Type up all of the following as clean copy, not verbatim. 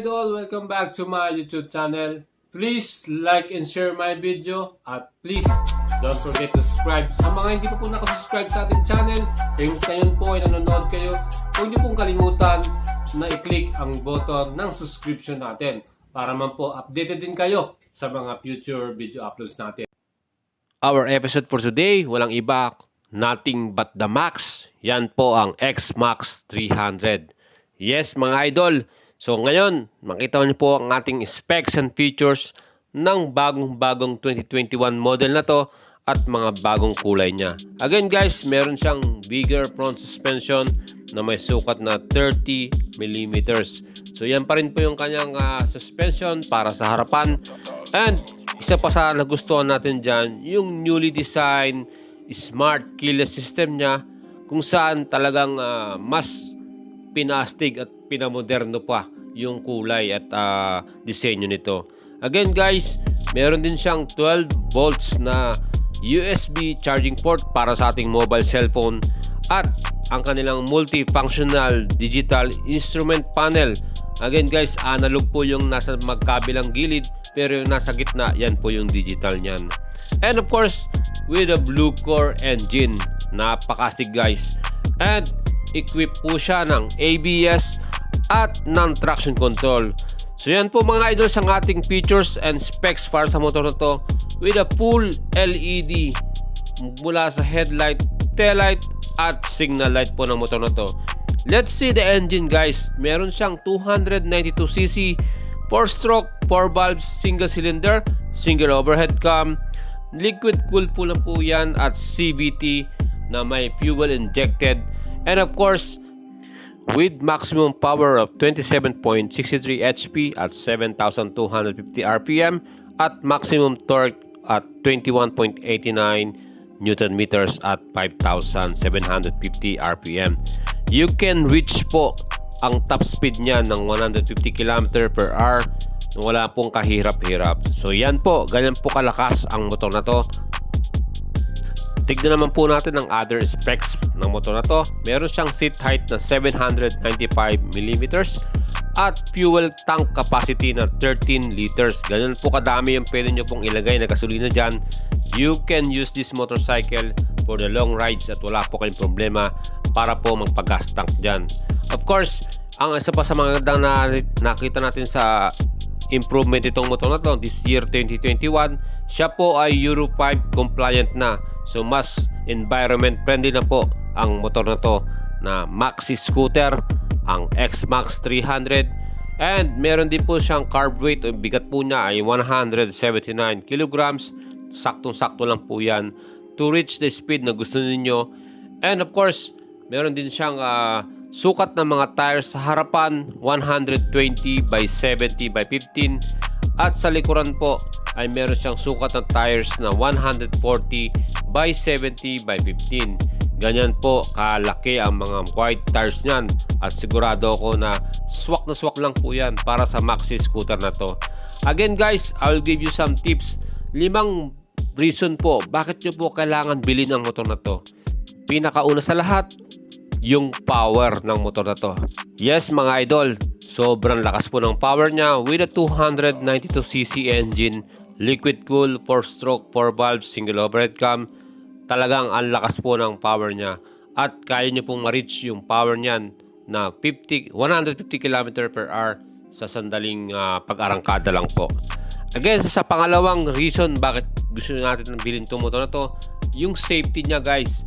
idol, welcome back to my YouTube channel. Please like and share my video at please don't forget to subscribe. Sa mga hindi pa po nakasubscribe sa ating channel, ngayon po ay nanonood kayo, huwag niyo pong kalimutan na i-click ang button ng subscription natin para man po updated din kayo sa mga future video uploads natin. Our episode for today, walang iba, nothing but the Max. Yan po ang XMAX 300. Yes mga idol, so ngayon, makita niyo po ang ating specs and features ng bagong 2021 model na to at mga bagong kulay niya. Again guys, meron siyang bigger front suspension na may sukat na 30 mm. So yan pa rin po yung kanyang suspension para sa harapan. And isa pa sa nagustuhan natin dyan, yung newly designed smart keyless system niya kung saan talagang mas pinastig at pinamoderno pa yung kulay at disenyo nito. Again guys, meron din siyang 12 volts na USB charging port para sa ating mobile cellphone at ang kanilang multifunctional digital instrument panel. Again guys, analog po yung nasa magkabilang gilid pero yung nasa gitna, yan po yung digital niyan. And of course, with a blue core engine, napakastig guys. And equipped po siya ng ABS at non-traction control. So yan po mga idol sa ating features and specs para sa motor na to with a full LED mula sa headlight, taillight at signal light po ng motor na to. Let's see the engine guys. Meron siyang 292cc 4-stroke, 4 valves, single cylinder, single overhead cam, liquid cooled po lang po yan at CVT na may fuel injected. And of course, with maximum power of 27.63 HP at 7,250 RPM at maximum torque at 21.89 Newton meters at 5,750 RPM. You can reach po ang top speed niya ng 150 km/h wala pong kahirap-hirap. So yan po, ganyan po kalakas ang motor na to. Tignan naman po natin ang other specs ng motor na to. Meron siyang seat height na 795 mm at fuel tank capacity na 13 liters. Ganyan po kadami yung pwede nyo pong ilagay na gasolina dyan. You can use this motorcycle for the long rides at wala po kayong problema para po magpagas tank dyan. Of course, ang isa pa sa mga na nakita natin sa improvement itong motor na to this year 2021, siya po ay Euro 5 compliant na. So mas environment friendly na po ang motor na to na maxi scooter, ang XMAX 300. And meron din po siyang carb weight, o bigat po niya ay 179 kilograms. Saktong-sakto lang po yan to reach the speed na gusto ninyo. And of course, meron din siyang sukat ng mga tires sa harapan 120 by 70 by 15 at sa likuran po ay meron siyang sukat ng tires na 140 by 70 by 15. Ganyan po kalaki ang mga wide tires niyan at sigurado ako na swak lang po yan para sa maxi scooter na to. Again guys, I will give you some tips. 5 reason po bakit nyo po kailangan bilhin ang motor na to. Pinakauna sa lahat, yung power ng motor na to. Yes mga idol, sobrang lakas po ng power niya with a 292cc engine, liquid cool, 4-stroke, 4 valves, single overhead cam. Talagang ang lakas po ng power niya at kaya niyo pong ma-reach yung power niyan na 150 km/h sa sandaling pag-arangkada lang po. Again, sa pangalawang reason bakit gusto natin bilhin itong motor na to, yung safety niya guys.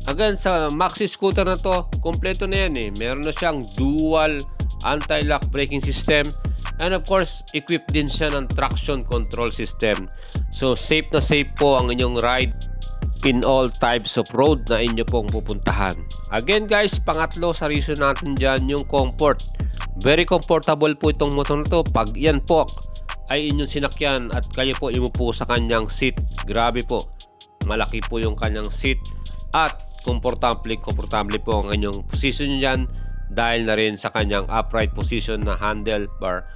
Again, sa maxi scooter na to, kompleto na yan eh. Meron na siyang dual anti-lock braking system. And of course, equipped din siya ng traction control system. So, safe na safe po ang inyong ride in all types of road na inyo pong pupuntahan. Again guys, pangatlo sa reason natin dyan, yung comfort. Very comfortable po itong motor na to. Pag yan po ay inyong sinakyan at kayo po imupo sa kanyang seat, grabe po. Malaki po yung kanyang seat at komportable po ang inyong position dyan dahil na rin sa kanyang upright position na handlebar.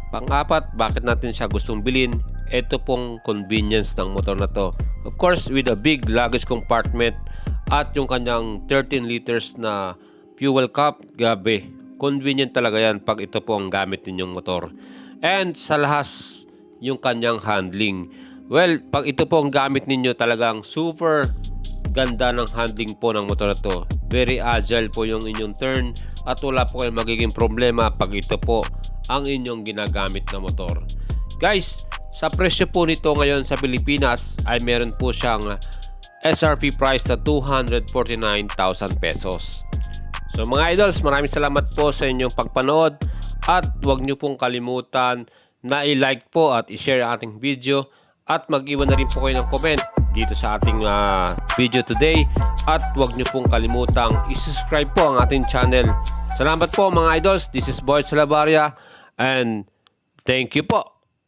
Pang-apat, bakit natin siya gustong bilhin? Ito pong convenience ng motor na to. Of course, with a big luggage compartment at yung kanyang 13 liters na fuel cup, gabi. convenient talaga yan pag ito po ang gamit ninyong motor. And sa lahas yung kanyang handling. Well, pag ito po ang gamit ninyo, talagang super ganda ng handling po ng motor na to. Very agile po yung inyong turn at wala po kayong magiging problema pag ito po ang inyong ginagamit na motor. Guys, sa presyo po nito ngayon sa Pilipinas ay meron po siyang SRP price na 249,000 pesos. So mga idols, maraming salamat po sa inyong pagpanood at huwag nyo pong kalimutan na i-like po at i-share ang ating video at mag-iwan na rin po kayo ng comment dito sa ating video today at huwag nyo pong kalimutang i-subscribe po ang ating channel. Salamat po mga idols, this is Boy Salabaria and thank you po.